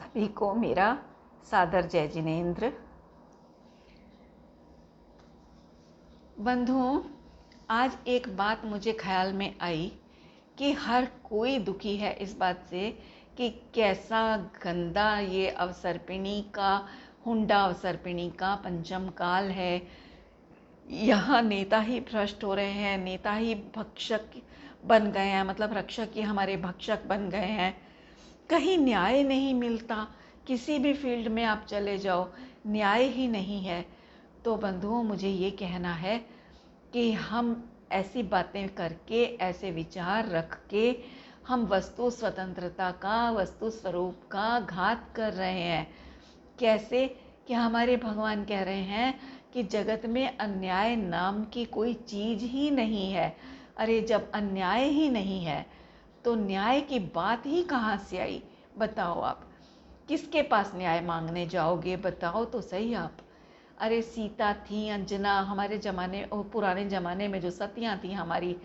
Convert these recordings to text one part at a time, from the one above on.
सभी को मेरा सादर जय जिनेंद्र। बंधुओं, आज एक बात मुझे ख्याल में आई कि हर कोई दुखी है इस बात से कि कैसा गंदा ये अवसर्पिणी का हुंडा अवसर्पिणी का पंचम काल है। यहाँ नेता ही भ्रष्ट हो रहे हैं, नेता ही भक्षक बन गए हैं, मतलब रक्षक ही हमारे भक्षक बन गए हैं। कहीं न्याय नहीं मिलता, किसी भी फील्ड में आप चले जाओ न्याय ही नहीं है। तो बंधुओं, मुझे ये कहना है कि हम ऐसी बातें करके, ऐसे विचार रख के हम वस्तु स्वतंत्रता का, वस्तु स्वरूप का घात कर रहे हैं। कैसे कि हमारे भगवान कह रहे हैं कि जगत में अन्याय नाम की कोई चीज़ ही नहीं है। अरे जब अन्याय ही नहीं है तो न्याय की बात ही कहाँ से आई? बताओ आप, किसके पास न्याय मांगने जाओगे? बताओ तो सही आप। अरे सीता थी, अंजना, हमारे ज़माने पुराने ज़माने में जो सतियाँ थी हमारी,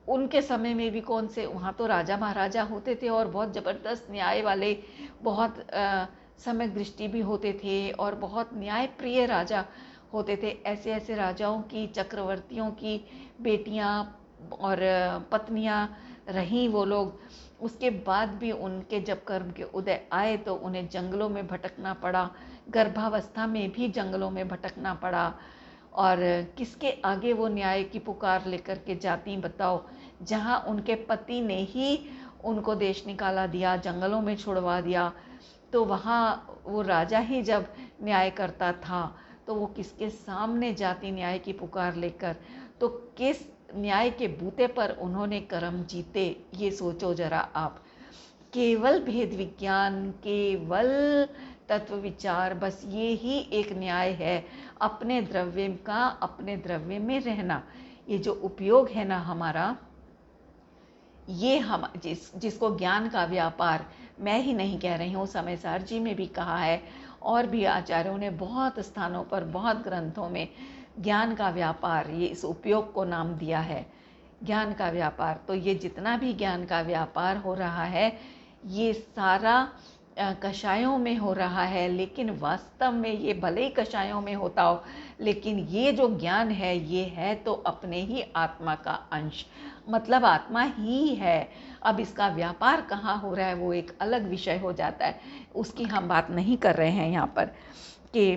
उनके समय में भी कौन से, वहाँ तो राजा महाराजा होते थे और बहुत ज़बरदस्त न्याय वाले, बहुत सम्यक दृष्टि भी होते थे और बहुत न्यायप्रिय राजा होते थे। ऐसे ऐसे राजाओं की, चक्रवर्तियों की बेटियाँ और पत्नियाँ रहीं वो लोग। उसके बाद भी उनके जब कर्म के उदय आए तो उन्हें जंगलों में भटकना पड़ा, गर्भावस्था में भी जंगलों में भटकना पड़ा। और किसके आगे वो न्याय की पुकार लेकर के जाती, बताओ? जहाँ उनके पति ने ही उनको देश निकाला दिया, जंगलों में छुड़वा दिया, तो वहाँ वो राजा ही जब न्याय करता था तो वो किसके सामने जाती न्याय की पुकार लेकर? तो किस न्याय के बूते पर उन्होंने कर्म जीते, ये सोचो जरा आप। केवल भेद विज्ञान, केवल तत्व विचार, बस ये ही एक न्याय है। अपने द्रव्य का अपने द्रव्य में रहना, ये जो उपयोग है ना हमारा, ये हम जिसको ज्ञान का व्यापार, मैं ही नहीं कह रही हूँ, समयसार जी में भी कहा है और भी आचार्यों ने बहुत स्थानों पर, बहुत ग्रंथों में ज्ञान का व्यापार, ये इस उपयोग को नाम दिया है, ज्ञान का व्यापार। तो ये जितना भी ज्ञान का व्यापार हो रहा है, ये सारा कषायों में हो रहा है, लेकिन वास्तव में ये भले ही कषायों में होता हो, लेकिन ये जो ज्ञान है ये है तो अपने ही आत्मा का अंश, मतलब आत्मा ही है। अब इसका व्यापार कहाँ हो रहा है वो एक अलग विषय हो जाता है, उसकी हम बात नहीं कर रहे हैं यहाँ पर कि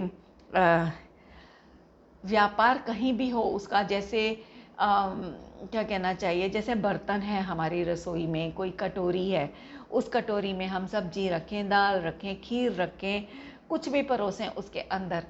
व्यापार कहीं भी हो उसका। जैसे क्या कहना चाहिए, जैसे बर्तन है हमारी रसोई में, कोई कटोरी है, उस कटोरी में हम सब्जी रखें, दाल रखें, खीर रखें, कुछ भी परोसें उसके अंदर,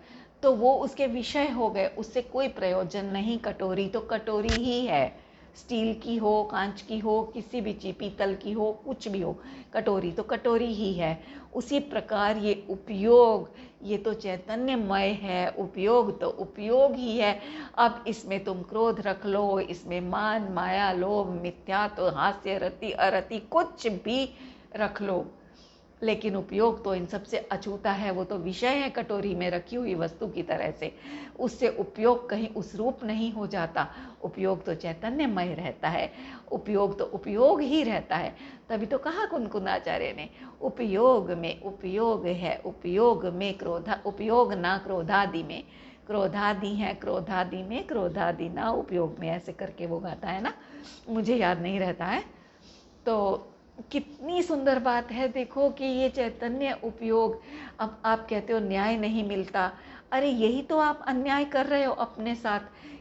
तो वो उसके विषय हो गए, उससे कोई प्रयोजन नहीं। कटोरी तो कटोरी ही है, स्टील की हो, कांच की हो, किसी भी चीज़, पीतल की हो, कुछ भी हो, कटोरी तो कटोरी ही है। उसी प्रकार ये उपयोग, ये तो चैतन्यमय है, उपयोग तो उपयोग ही है। अब इसमें तुम क्रोध रख लो, इसमें मान, माया, लोभ, मिथ्या, तो हास्य, रति, अरति, कुछ भी रख लो, लेकिन उपयोग तो इन सबसे अछूता है। वो तो विषय है कटोरी में रखी हुई वस्तु की तरह से, उससे उपयोग कहीं उस रूप नहीं हो जाता। उपयोग तो चैतन्यमय रहता है, उपयोग तो उपयोग ही रहता है। तभी तो कहा कुनकुनाचार्य ने, उपयोग में उपयोग है, उपयोग में क्रोधा, उपयोग ना क्रोधादि में, क्रोधादि है क्रोधादि में, क्रोधादि ना उपयोग में, ऐसे करके वो गाता है ना, मुझे याद नहीं रहता है। तो कितनी सुंदर बात है, देखो कि ये चैतन्य उपयोग। अब आप कहते हो न्याय नहीं मिलता, अरे यही तो आप अन्याय कर रहे हो अपने साथ,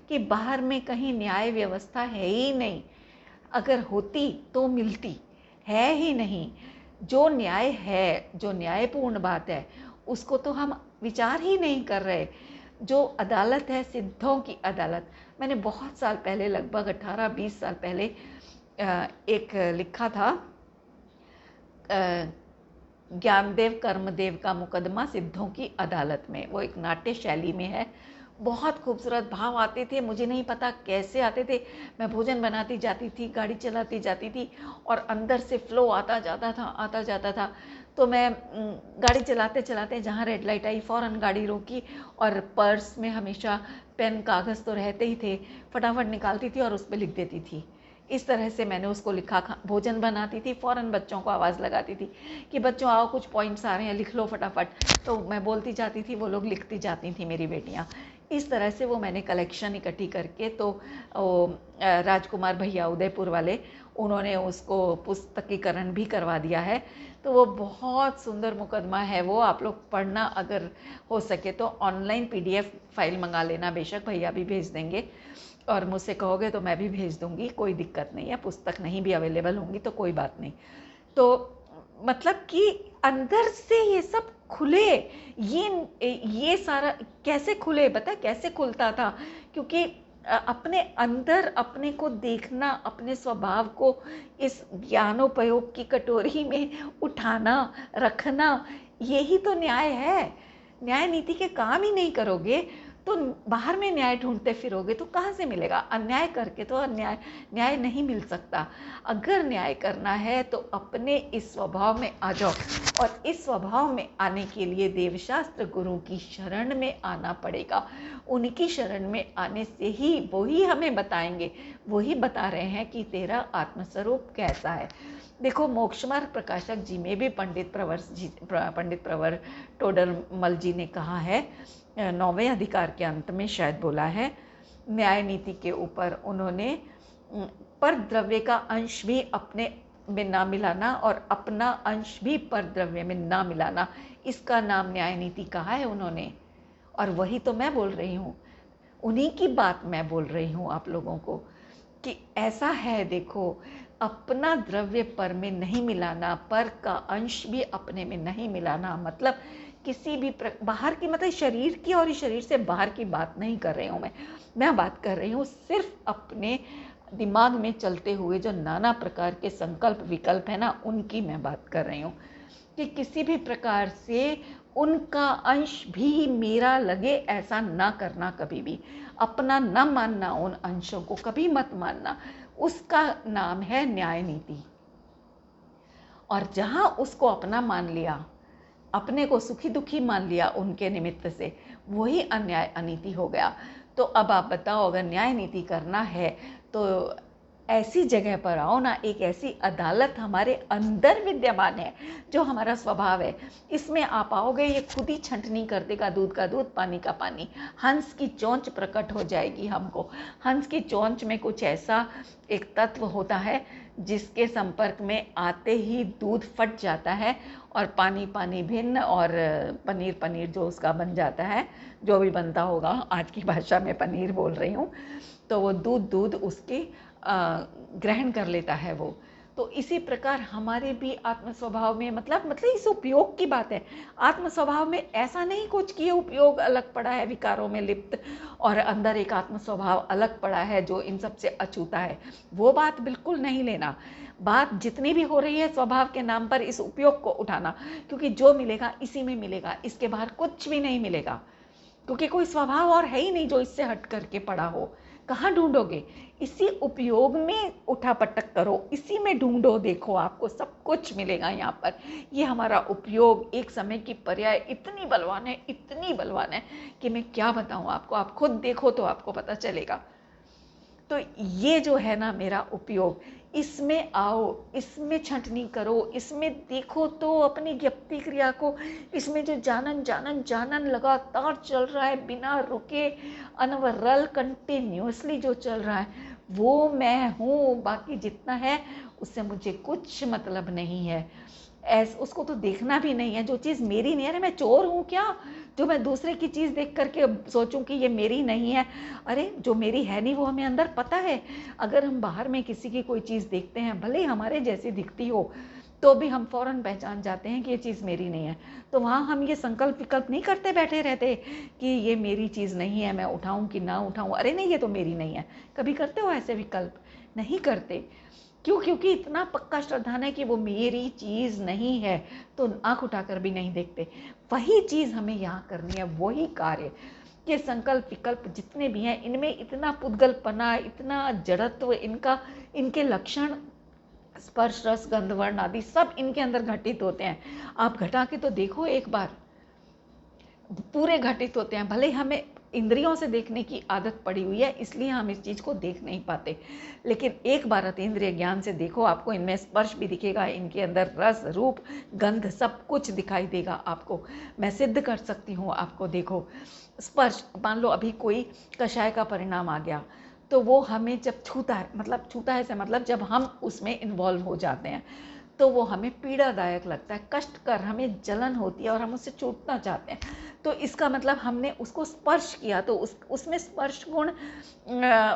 कि बाहर में कहीं न्याय व्यवस्था है ही नहीं। अगर होती तो मिलती, है ही नहीं। जो न्याय है, जो न्यायपूर्ण बात है, उसको तो हम विचार ही नहीं कर रहे। जो अदालत है, सिद्धों की अदालत, मैंने बहुत साल पहले, लगभग 18-20 साल पहले एक लिखा था, ज्ञानदेव कर्मदेव का मुकदमा सिद्धों की अदालत में। वो एक नाट्य शैली में है, बहुत खूबसूरत भाव आते थे, मुझे नहीं पता कैसे आते थे। मैं भोजन बनाती जाती थी, गाड़ी चलाती जाती थी और अंदर से फ्लो आता जाता था। तो मैं गाड़ी चलाते चलाते जहाँ रेड लाइट आई फ़ौरन गाड़ी रोकी और पर्स में हमेशा पेन कागज़ तो रहते ही थे, फटाफट निकालती थी और उस पर लिख देती थी इस तरह से मैंने उसको लिखा। भोजन बनाती थी, फ़ौरन बच्चों को आवाज़ लगाती थी कि बच्चों आओ, कुछ पॉइंट्स आ रहे हैं, लिख लो फटाफट। तो मैं बोलती जाती थी, वो लोग लिखती जाती थी, मेरी बेटियाँ। इस तरह से वो मैंने कलेक्शन इकट्ठी करके, तो राजकुमार भैया उदयपुर वाले, उन्होंने उसको पुस्तकीकरण भी करवा दिया है। तो वो बहुत सुंदर मुकदमा है वो, आप लोग पढ़ना, अगर हो सके तो ऑनलाइन PDF फाइल मंगा लेना, बेशक भैया भी भेज देंगे, और मुझसे कहोगे तो मैं भी भेज दूंगी, कोई दिक्कत नहीं है। पुस्तक नहीं भी अवेलेबल होंगी तो कोई बात नहीं। तो मतलब कि अंदर से ये सब खुले, ये सारा कैसे खुले, पता कैसे खुलता था? क्योंकि अपने अंदर अपने को देखना, अपने स्वभाव को इस ज्ञानोपयोग की कटोरी में उठाना, रखना, यही तो न्याय है। न्याय नीति के काम ही नहीं करोगे तो बाहर में न्याय ढूंढते फिरोगे तो कहाँ से मिलेगा? अन्याय करके तो न्याय नहीं मिल सकता। अगर न्याय करना है तो अपने इस स्वभाव में आ जाओ, और इस स्वभाव में आने के लिए देवशास्त्र गुरु की शरण में आना पड़ेगा। उनकी शरण में आने से ही वो ही हमें बताएंगे, वो ही बता रहे हैं कि तेरा आत्मस्वरूप कैसा है। देखो, मोक्ष मार्ग प्रकाशक जी में भी पंडित प्रवर टोडरमल जी ने कहा है, 9वें अधिकार के अंत में शायद बोला है, न्याय नीति के ऊपर उन्होंने पर द्रव्य का अंश भी अपने में ना मिलाना और अपना अंश भी पर द्रव्य में ना मिलाना, इसका नाम न्याय नीति कहा है उन्होंने। और वही तो मैं बोल रही हूँ, उन्हीं की बात मैं बोल रही हूँ आप लोगों को कि ऐसा है। देखो, अपना द्रव्य पर में नहीं मिलाना, पर का अंश भी अपने में नहीं मिलाना, मतलब किसी भी बाहर की, मतलब शरीर की और शरीर से बाहर की बात नहीं कर रही हूँ मैं बात कर रही हूँ सिर्फ अपने दिमाग में चलते हुए जो नाना प्रकार के संकल्प विकल्प है ना, उनकी मैं बात कर रही हूँ कि किसी भी प्रकार से उनका अंश भी मेरा लगे ऐसा ना करना, कभी भी अपना न मानना, उन अंशों को कभी मत मानना। उसका नाम है न्याय नीति। और जहाँ उसको अपना मान लिया, अपने को सुखी दुखी मान लिया उनके निमित्त से, वही अन्याय अनीति हो गया। तो अब आप बताओ, अगर न्याय नीति करना है तो ऐसी जगह पर आओ ना, एक ऐसी अदालत हमारे अंदर विद्यमान है, जो हमारा स्वभाव है। इसमें आप आओगे, ये खुद ही छंटनी कर देगा, दूध का दूध, पानी का पानी। हंस की चोंच प्रकट हो जाएगी हमको। हंस की चोंच में कुछ ऐसा एक तत्व होता है जिसके संपर्क में आते ही दूध फट जाता है, और पानी पानी भिन्न, और पनीर पनीर जो उसका बन जाता है, जो भी बनता होगा, आज की भाषा में पनीर बोल रही हूँ, तो वो दूध उसकी ग्रहण कर लेता है वो। तो इसी प्रकार हमारे भी आत्म स्वभाव में, मतलब इस उपयोग की बात है। आत्म स्वभाव में ऐसा नहीं कुछ कि ये उपयोग अलग पड़ा है, विकारों में लिप्त, और अंदर एक आत्म स्वभाव अलग पड़ा है जो इन सब से अछूता है। वो बात बिल्कुल नहीं लेना। बात जितनी भी हो रही है स्वभाव के नाम पर, इस उपयोग को उठाना, क्योंकि जो मिलेगा इसी में मिलेगा, इसके बाहर कुछ भी नहीं मिलेगा। क्योंकि कोई स्वभाव और है ही नहीं जो इससे हट करके पड़ा हो। कहाँ ढूंढोगे? इसी उपयोग में उठा पटक करो, इसी में ढूंढो, देखो आपको सब कुछ मिलेगा यहाँ पर। ये हमारा उपयोग एक समय की पर्याय इतनी बलवान है, इतनी बलवान है कि मैं क्या बताऊँ आपको। आप खुद देखो तो आपको पता चलेगा। तो ये जो है ना मेरा उपयोग, इसमें आओ, इसमें छंटनी करो, इसमें देखो तो अपनी ज्ञप्ति क्रिया को, इसमें जो जानन लगातार चल रहा है, बिना रुके, अनवरल, कंटिन्यूसली जो चल रहा है, वो मैं हूँ। बाकी जितना है उससे मुझे कुछ मतलब नहीं है। उसको तो देखना भी नहीं है। जो चीज़ मेरी नहीं है, अरे मैं चोर हूँ क्या जो मैं दूसरे की चीज़ देख करके सोचूं कि ये मेरी नहीं है? अरे जो मेरी है नहीं वो हमें अंदर पता है। अगर हम बाहर में किसी की कोई चीज़ देखते हैं, भले ही हमारे जैसी दिखती हो, तो भी हम फौरन पहचान जाते हैं कि ये चीज़ मेरी नहीं है। तो वहाँ हम ये संकल्प विकल्प नहीं करते बैठे रहते कि ये मेरी चीज़ नहीं है, मैं उठाऊं कि ना उठाऊं, अरे नहीं ये तो मेरी नहीं है। कभी करते हो ऐसे विकल्प? नहीं करते। क्यों? क्योंकि इतना पक्का श्रद्धान है कि वो मेरी चीज़ नहीं है, तो आंख उठाकर भी नहीं देखते। वही चीज़ हमें यहाँ करनी है, वही कार्य। ये संकल्प विकल्प जितने भी हैं, इनमें इतना पुद्गलपना, इतना जड़त्व, इनके लक्षण, स्पर्श, रस, गंध, वर्ण आदि सब इनके अंदर घटित होते हैं। आप घटा के तो देखो एक बार, पूरे घटित होते हैं। भले हमें इंद्रियों से देखने की आदत पड़ी हुई है, इसलिए हम इस चीज़ को देख नहीं पाते। लेकिन एक बार अतीन्द्रिय ज्ञान से देखो, आपको इनमें स्पर्श भी दिखेगा, इनके अंदर रस, रूप, गंध सब कुछ दिखाई देगा आपको। मैं सिद्ध कर सकती हूँ आपको। देखो स्पर्श, मान लो अभी कोई कषाय का परिणाम आ गया, तो वो हमें जब छूता है, मतलब छूता है से मतलब जब हम उसमें इन्वॉल्व हो जाते हैं, तो वो हमें पीड़ादायक लगता है, कष्टकर, हमें जलन होती है और हम उससे छूटना चाहते हैं। तो इसका मतलब हमने उसको स्पर्श किया, तो उसमें स्पर्श गुण,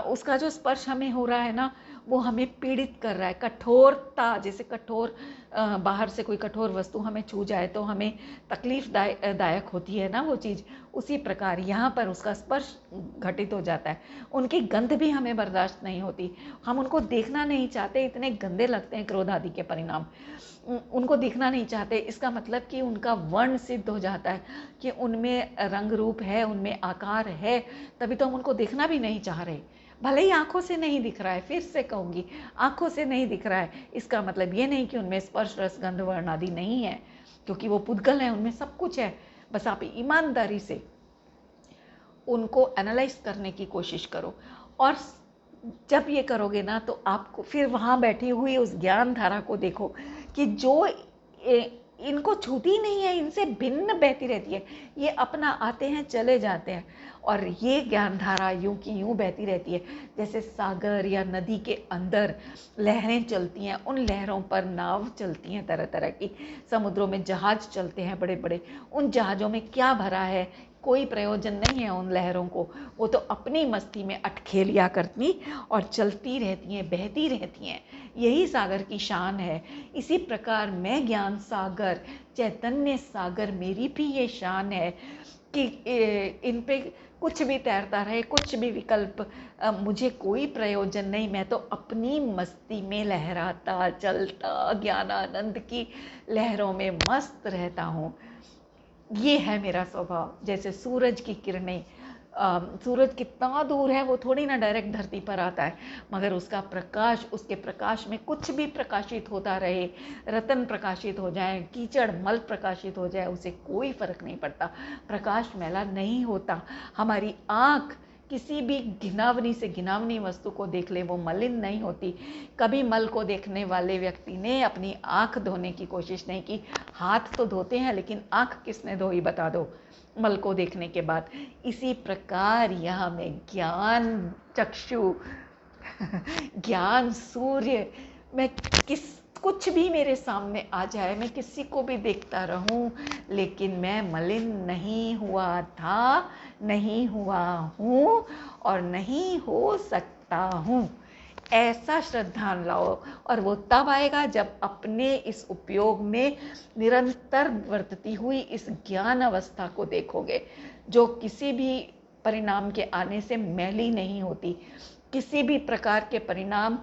उसका जो स्पर्श हमें हो रहा है ना, वो हमें पीड़ित कर रहा है। कठोरता, जैसे कठोर, बाहर से कोई कठोर वस्तु हमें छू जाए तो हमें तकलीफ दायक होती है ना वो चीज़, उसी प्रकार यहाँ पर उसका स्पर्श घटित हो जाता है। उनकी गंध भी हमें बर्दाश्त नहीं होती, हम उनको देखना नहीं चाहते, इतने गंदे लगते हैं क्रोध आदि के परिणाम, उनको देखना नहीं चाहते। इसका मतलब कि उनका वर्ण सिद्ध हो जाता है कि उनमें रंग रूप है, उनमें आकार है, तभी तो हम उनको देखना भी नहीं चाह रहे। भले ही आंखों से नहीं दिख रहा है, फिर से कहूँगी, आंखों से नहीं दिख रहा है, इसका मतलब ये नहीं कि उनमें स्पर्श, रस, गंध, वर्ण आदि नहीं है, क्योंकि वो पुद्गल है, उनमें सब कुछ है। बस आप ईमानदारी से उनको एनालाइज करने की कोशिश करो, और जब ये करोगे ना, तो आपको फिर वहाँ बैठी हुई उस ज्ञान धारा को देखो कि जो इनको छूती नहीं है, इनसे भिन्न बहती रहती है। ये अपना आते हैं, चले जाते हैं, और ये ज्ञान धारा यूं की यूं बहती रहती है, जैसे सागर या नदी के अंदर लहरें चलती हैं, उन लहरों पर नाव चलती हैं तरह तरह की, समुद्रों में जहाज चलते हैं बड़े बड़े, उन जहाज़ों में क्या भरा है, कोई प्रयोजन नहीं है उन लहरों को, वो तो अपनी मस्ती में अटखेलिया करती और चलती रहती हैं, बहती रहती हैं। यही सागर की शान है। इसी प्रकार मैं ज्ञान सागर, चैतन्य सागर, मेरी भी ये शान है कि इन पे कुछ भी तैरता रहे, कुछ भी विकल्प, मुझे कोई प्रयोजन नहीं, मैं तो अपनी मस्ती में लहराता चलता ज्ञानानंद की लहरों में मस्त रहता हूँ। ये है मेरा स्वभाव। जैसे सूरज की किरणें, सूरज कितना दूर है, वो थोड़ी ना डायरेक्ट धरती पर आता है, मगर उसका प्रकाश, उसके प्रकाश में कुछ भी प्रकाशित होता रहे, रतन प्रकाशित हो जाए, कीचड़ मल प्रकाशित हो जाए, उसे कोई फर्क नहीं पड़ता, प्रकाश मैला नहीं होता। हमारी आँख किसी भी घिनावनी से घिनावनी वस्तु को देख ले, वो मलिन नहीं होती। कभी मल को देखने वाले व्यक्ति ने अपनी आँख धोने की कोशिश नहीं की। हाथ तो धोते हैं, लेकिन आँख किसने धोई, बता दो, मल को देखने के बाद। इसी प्रकार यहाँ में ज्ञान चक्षु ज्ञान सूर्य, मैं कुछ भी मेरे सामने आ जाए, मैं किसी को भी देखता रहूं, लेकिन मैं मलिन नहीं हुआ था, नहीं हुआ हूँ, और नहीं हो सकता हूँ। ऐसा श्रद्धान लाओ, और वो तब आएगा जब अपने इस उपयोग में निरंतर वर्तती हुई इस ज्ञान अवस्था को देखोगे, जो किसी भी परिणाम के आने से मैली नहीं होती। किसी भी प्रकार के परिणाम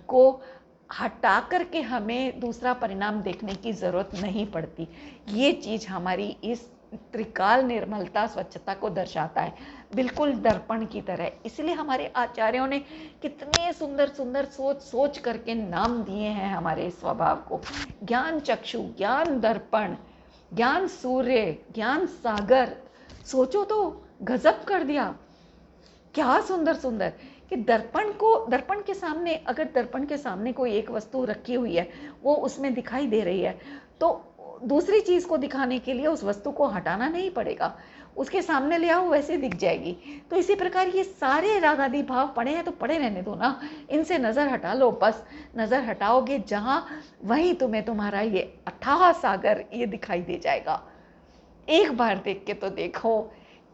को हटा करके हमें दूसरा परिणाम देखने की ज़रूरत नहीं पड़ती। ये चीज़ हमारी इस त्रिकाल निर्मलता, स्वच्छता को दर्शाता है, बिल्कुल दर्पण की तरह। इसलिए हमारे आचार्यों ने कितने सुंदर सुंदर सोच सोच करके नाम दिए हैं हमारे स्वभाव को। ज्ञान चक्षु, ज्ञान दर्पण, ज्ञान सूर्य, ज्ञान सागर। सोचो तो, गजब कर दिया, क्या सुंदर सुंदर। कि दर्पण के सामने, अगर दर्पण के सामने कोई एक वस्तु रखी हुई है, वो उसमें दिखाई दे रही है, तो दूसरी चीज को दिखाने के लिए उस वस्तु को हटाना नहीं पड़ेगा, उसके सामने ले आओ, वैसे दिख जाएगी। तो इसी प्रकार ये सारे राग आदि भाव पड़े हैं, तो पड़े रहने दो ना, इनसे नजर हटा लो। बस नजर हटाओगे जहां, वहीं तुम्हें तुम्हारा ये अथाह सागर ये दिखाई दे जाएगा। एक बार देख के तो देखो,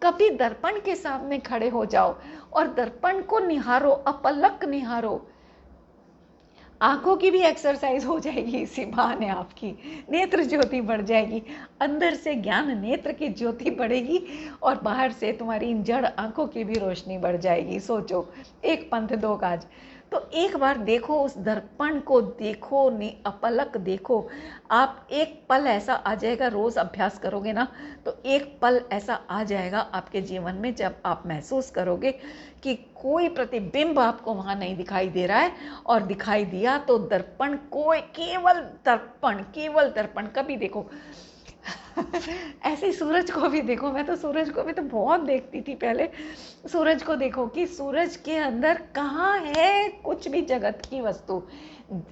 कभी दर्पण के सामने खड़े हो जाओ और दर्पण को निहारो, अपलक निहारो। आंखों की भी एक्सरसाइज हो जाएगी इसी बहाने, आपकी नेत्र ज्योति बढ़ जाएगी, अंदर से ज्ञान नेत्र की ज्योति बढ़ेगी, और बाहर से तुम्हारी इन जड़ आंखों की भी रोशनी बढ़ जाएगी। सोचो, एक पंथ दो काज। तो एक बार देखो, उस दर्पण को देखो, अपलक देखो। आप एक पल ऐसा आ जाएगा, रोज अभ्यास करोगे ना, तो एक पल ऐसा आ जाएगा आपके जीवन में, जब आप महसूस करोगे कि कोई प्रतिबिंब आपको वहां नहीं दिखाई दे रहा है, और दिखाई दिया तो दर्पण, कोई केवल दर्पण, केवल दर्पण। कभी देखो ऐसे ही सूरज को भी देखो, मैं तो सूरज को भी तो बहुत देखती थी पहले। सूरज को देखो कि सूरज के अंदर कहाँ है कुछ भी जगत की वस्तु।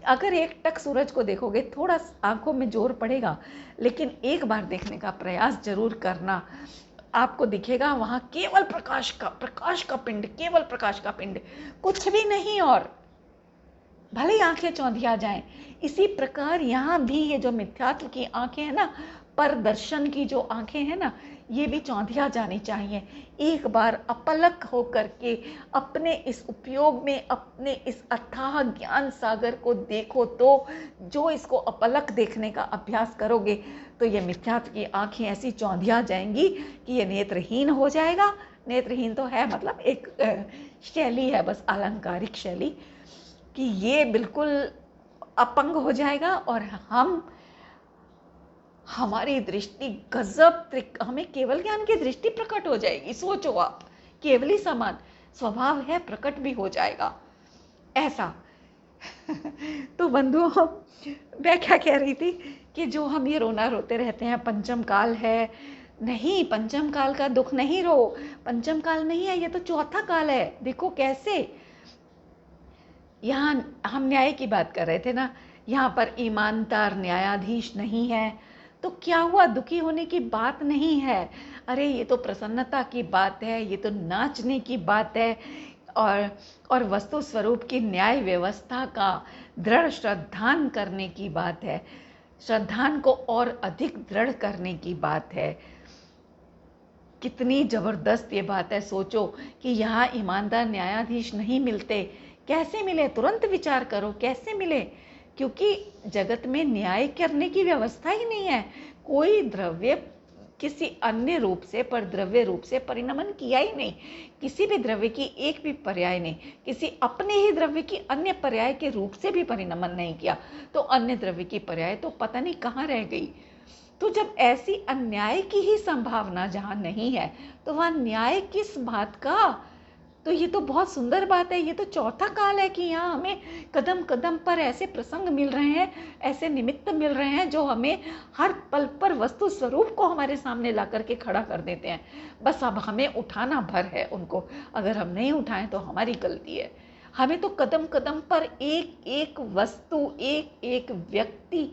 अगर एक टक सूरज को देखोगे थोड़ा आंखों में जोर पड़ेगा, लेकिन एक बार देखने का प्रयास जरूर करना, आपको दिखेगा वहाँ केवल प्रकाश का पिंड, केवल प्रकाश का पिंड, कुछ भी नहीं। और भले ही आंखें चौंधिया जाएं, इसी प्रकार यहाँ भी ये जो मिथ्यात्व की आंखें हैं ना, पर दर्शन की जो आंखें हैं ना, ये भी चौंधिया जानी चाहिए। एक बार अपलक होकर के अपने इस उपयोग में, अपने इस अथाह ज्ञान सागर को देखो, तो जो इसको अपलक देखने का अभ्यास करोगे तो ये मिथ्यात्व की आंखें ऐसी चौंधिया जाएंगी कि ये नेत्रहीन हो जाएगा। नेत्रहीन तो है, मतलब एक शैली है, बस अलंकारिक शैली, कि ये बिल्कुल अपंग हो जाएगा और हमारी दृष्टि गजब, हमें केवल ज्ञान की दृष्टि प्रकट हो जाएगी। सोचो आप, केवली समान स्वभाव है, प्रकट भी हो जाएगा ऐसा। तो बंधुओं, मैं क्या कह रही थी कि जो हम ये रोना रोते रहते हैं पंचम काल है, नहीं, पंचम काल का दुख नहीं रो, पंचम काल नहीं है, ये तो चौथा काल है। देखो कैसे, यहाँ हम न्याय की बात कर रहे थे ना, यहाँ पर ईमानदार न्यायाधीश नहीं है, तो क्या हुआ, दुखी होने की बात नहीं है। अरे ये तो प्रसन्नता की बात है, ये तो नाचने की बात है, और वस्तु स्वरूप की न्याय व्यवस्था का दृढ़ श्रद्धान करने की बात है, श्रद्धान को और अधिक दृढ़ करने की बात है। कितनी जबरदस्त ये बात है। सोचो कि यहाँ ईमानदार न्यायाधीश नहीं मिलते, कैसे मिले, तुरंत विचार करो कैसे मिले, क्योंकि जगत में न्याय करने की व्यवस्था ही नहीं है। कोई द्रव्य किसी अन्य रूप से, पर द्रव्य रूप से परिणमन किया ही नहीं, किसी भी द्रव्य की एक भी पर्याय नहीं, किसी अपने ही द्रव्य की अन्य पर्याय के रूप से भी परिणमन नहीं किया, तो अन्य द्रव्य की पर्याय तो पता नहीं कहाँ रह गई। तो जब ऐसी अन्याय की ही संभावना जहाँ नहीं है, तो वहाँ न्याय किस बात का। तो ये तो बहुत सुंदर बात है, ये तो चौथा काल है कि यहाँ हमें कदम कदम पर ऐसे प्रसंग मिल रहे हैं, ऐसे निमित्त मिल रहे हैं जो हमें हर पल पर वस्तु स्वरूप को हमारे सामने ला करके खड़ा कर देते हैं। बस अब हमें उठाना भर है उनको, अगर हम नहीं उठाएं तो हमारी गलती है। हमें तो कदम कदम पर एक एक वस्तु, एक एक व्यक्ति,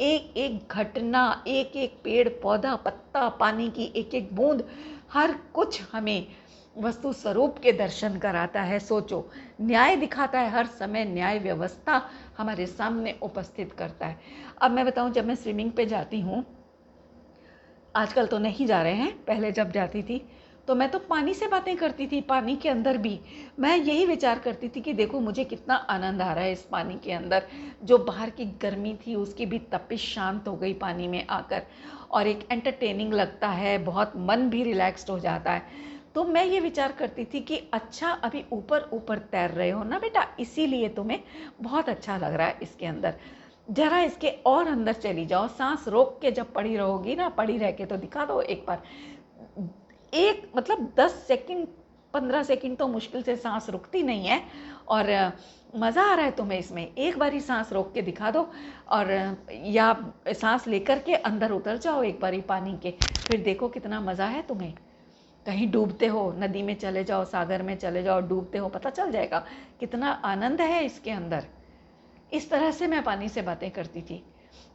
एक एक घटना, एक एक पेड़ पौधा, पत्ता, पानी की एक एक बूंद, हर कुछ हमें वस्तु स्वरूप के दर्शन कराता है। सोचो, न्याय दिखाता है, हर समय न्याय व्यवस्था हमारे सामने उपस्थित करता है। अब मैं बताऊं, जब मैं स्विमिंग पे जाती हूँ, आजकल तो नहीं जा रहे हैं, पहले जब जाती थी तो मैं तो पानी से बातें करती थी। पानी के अंदर भी मैं यही विचार करती थी कि देखो मुझे कितना आनंद आ रहा है इस पानी के अंदर, जो बाहर की गर्मी थी उसकी भी तपिश शांत हो गई पानी में आकर, और एक एंटरटेनिंग लगता है, बहुत मन भी रिलैक्स्ड हो जाता है। तो मैं ये विचार करती थी कि अच्छा, अभी ऊपर ऊपर तैर रहे हो ना बेटा, इसीलिए तुम्हें बहुत अच्छा लग रहा है इसके अंदर, जरा इसके और अंदर चली जाओ, सांस रोक के जब पड़ी रहोगी ना, पड़ी रह के तो दिखा दो एक बार, एक मतलब 10 सेकंड 15 सेकंड तो मुश्किल से सांस रुकती नहीं है, और मज़ा आ रहा है तुम्हें इसमें, एक बारी सांस रोक के दिखा दो, और या सांस लेकर के अंदर उतर जाओ एक बारी पानी के, फिर देखो कितना मज़ा है तुम्हें। कहीं डूबते हो, नदी में चले जाओ, सागर में चले जाओ, डूबते हो, पता चल जाएगा कितना आनंद है इसके अंदर। इस तरह से मैं पानी से बातें करती थी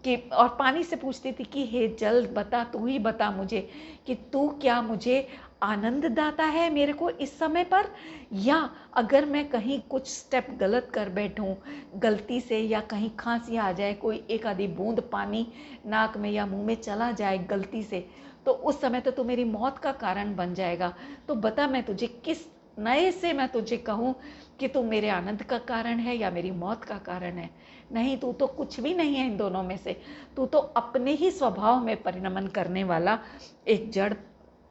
कि, और पानी से पूछती थी कि हे जल बता, तू ही बता मुझे कि तू क्या मुझे आनंद दाता है मेरे को इस समय पर, या अगर मैं कहीं कुछ स्टेप गलत कर बैठूं गलती से, या कहीं खांसी आ जाए, कोई एक आधी बूंद पानी नाक में या मुंह में चला जाए गलती से, तो उस समय तो तू मेरी मौत का कारण बन जाएगा। तो बता, मैं तुझे किस नए से मैं तुझे कहूँ कि तू मेरे आनंद का कारण है या मेरी मौत का कारण है। नहीं, तू तो कुछ भी नहीं है इन दोनों में से, तू तो अपने ही स्वभाव में परिणमन करने वाला एक जड़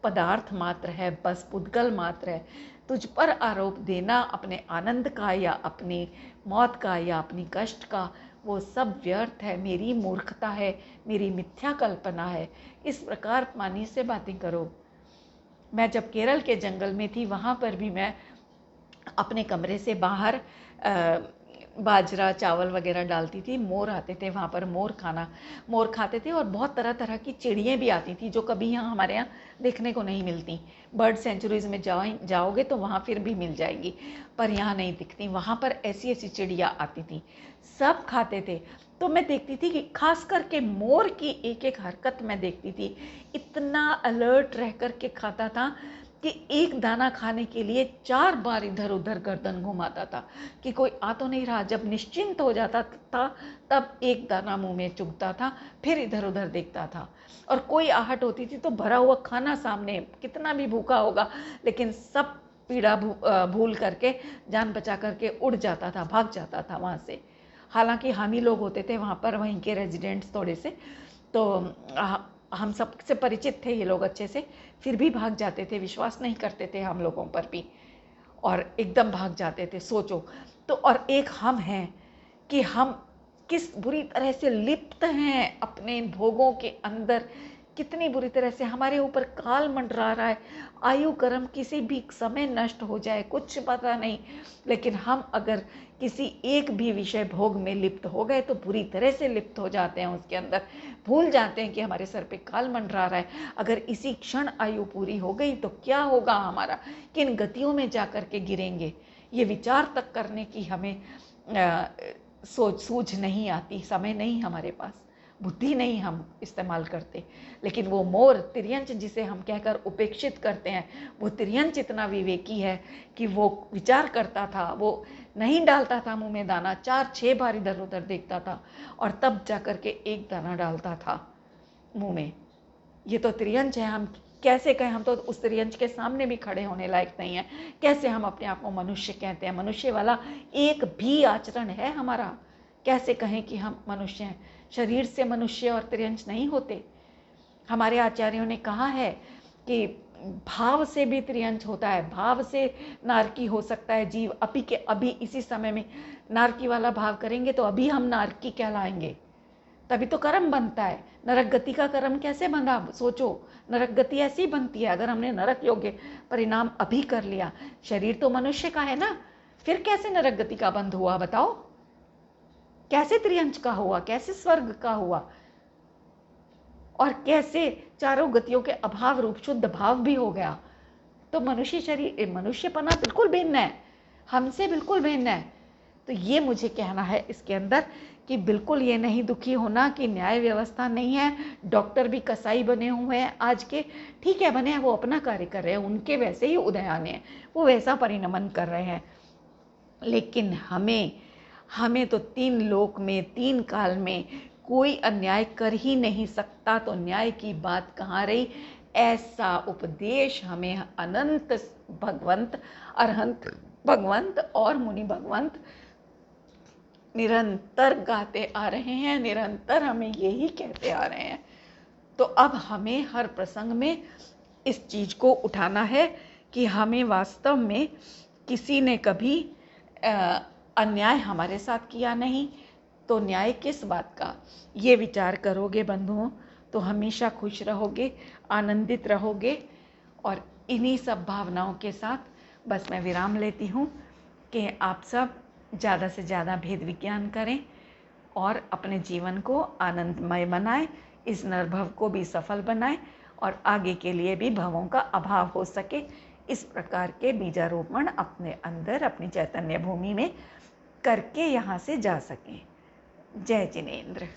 पदार्थ मात्र है, बस पुद्गल मात्र है। तुझ पर आरोप देना अपने आनंद का या अपनी मौत का या अपनी कष्ट का, वो सब व्यर्थ है, मेरी मूर्खता है, मेरी मिथ्या कल्पना है। इस प्रकार पानी से बातें करो। मैं जब केरल के जंगल में थी, वहाँ पर भी मैं अपने कमरे से बाहर बाजरा चावल वगैरह डालती थी। मोर आते थे वहाँ पर, मोर खाते थे, और बहुत तरह तरह की चिड़ियाँ भी आती थी जो कभी यहाँ हमारे यहाँ देखने को नहीं मिलती। बर्ड सेंचुरीज में जाओगे तो वहाँ फिर भी मिल जाएगी, पर यहाँ नहीं दिखती। वहाँ पर ऐसी ऐसी चिड़िया आती थी, सब खाते थे। तो मैं देखती थी कि खास करके मोर की एक एक हरकत मैं देखती थी, इतना अलर्ट रह कर के खाता था कि एक दाना खाने के लिए 4 बार इधर उधर गर्दन घुमाता था कि कोई आ तो नहीं रहा। जब निश्चिंत हो जाता था तब एक दाना मुंह में चुभता था, फिर इधर उधर देखता था। और कोई आहट होती थी तो भरा हुआ खाना सामने, कितना भी भूखा होगा लेकिन सब पीड़ा भूल करके, जान बचा करके उड़ जाता था, भाग जाता था वहाँ से। हालांकि हामी लोग होते थे वहाँ पर, वहीं के रेजिडेंट्स थोड़े से, तो हम सब से परिचित थे ये लोग अच्छे से, फिर भी भाग जाते थे, विश्वास नहीं करते थे हम लोगों पर भी, और एकदम भाग जाते थे। सोचो तो। और एक हम हैं कि हम किस बुरी तरह से लिप्त हैं अपने भोगों के अंदर, कितनी बुरी तरह से हमारे ऊपर काल मंडरा रहा है। आयु कर्म किसी भी समय नष्ट हो जाए, कुछ पता नहीं, लेकिन हम अगर किसी एक भी विषय भोग में लिप्त हो गए तो बुरी तरह से लिप्त हो जाते हैं उसके अंदर, भूल जाते हैं कि हमारे सर पे काल मंडरा रहा है। अगर इसी क्षण आयु पूरी हो गई तो क्या होगा हमारा, किन गतियों में जा कर के गिरेंगे, ये विचार तक करने की हमें सूझ नहीं आती। समय नहीं हमारे पास, बुद्धि नहीं हम इस्तेमाल करते। लेकिन वो मोर तिर्यंच जिसे हम कहकर उपेक्षित करते हैं, वो तिर्यंच इतना विवेकी है कि वो विचार करता था, वो नहीं डालता था मुंह में दाना, 4-6 बार इधर उधर देखता था और तब जा कर के एक दाना डालता था मुंह में। ये तो तिर्यंच है, हम कैसे कहें, हम तो उस तिर्यंच के सामने भी खड़े होने लायक नहीं है। कैसे हम अपने आप को मनुष्य कहते हैं? मनुष्य वाला एक भी आचरण है हमारा? कैसे कहें कि हम मनुष्य हैं? शरीर से मनुष्य और तिर्यंच नहीं होते। हमारे आचार्यों ने कहा है कि भाव से भी तिर्यंच होता है, भाव से नारकी हो सकता है जीव। अभी के अभी इसी समय में नारकी वाला भाव करेंगे तो अभी हम नारकी कहलाएंगे, तभी तो कर्म बनता है। नरक गति का कर्म कैसे बना, सोचो। नरक गति ऐसी बनती है अगर हमने नरक योग्य परिणाम अभी कर लिया। शरीर तो मनुष्य का है ना, फिर कैसे नरक गति का बंध हुआ बताओ? कैसे त्रियंच का हुआ, कैसे स्वर्ग का हुआ, और कैसे चारों गतियों के अभाव रूप शुद्ध भाव भी हो गया? तो मनुष्य शरीर, मनुष्यपना बिल्कुल भिन्न है, हमसे बिल्कुल भिन्न है। तो ये मुझे कहना है इसके अंदर कि बिल्कुल ये नहीं दुखी होना कि न्याय व्यवस्था नहीं है। डॉक्टर भी कसाई बने हुए हैं आज के, ठीक है, बने हैं, वो अपना कार्य कर रहे हैं, उनके वैसे ही उदय आने हैं, वो वैसा परिणमन कर रहे हैं। लेकिन हमें तो 3 लोक में 3 काल में कोई अन्याय कर ही नहीं सकता, तो न्याय की बात कहाँ रही? ऐसा उपदेश हमें अनंत भगवंत, अरहंत भगवंत और मुनि भगवंत निरंतर गाते आ रहे हैं, निरंतर हमें यही कहते आ रहे हैं। तो अब हमें हर प्रसंग में इस चीज़ को उठाना है कि हमें वास्तव में किसी ने कभी अन्याय हमारे साथ किया नहीं, तो न्याय किस बात का? ये विचार करोगे बंधुओं तो हमेशा खुश रहोगे, आनंदित रहोगे। और इन्हीं सब भावनाओं के साथ बस मैं विराम लेती हूँ कि आप सब ज़्यादा से ज़्यादा भेद विज्ञान करें और अपने जीवन को आनंदमय बनाएं, इस नरभव को भी सफल बनाएं और आगे के लिए भी भवों का अभाव हो सके, इस प्रकार के बीजारोपण अपने अंदर, अपनी चैतन्य भूमि में करके यहाँ से जा सकें। जय जिनेंद्र।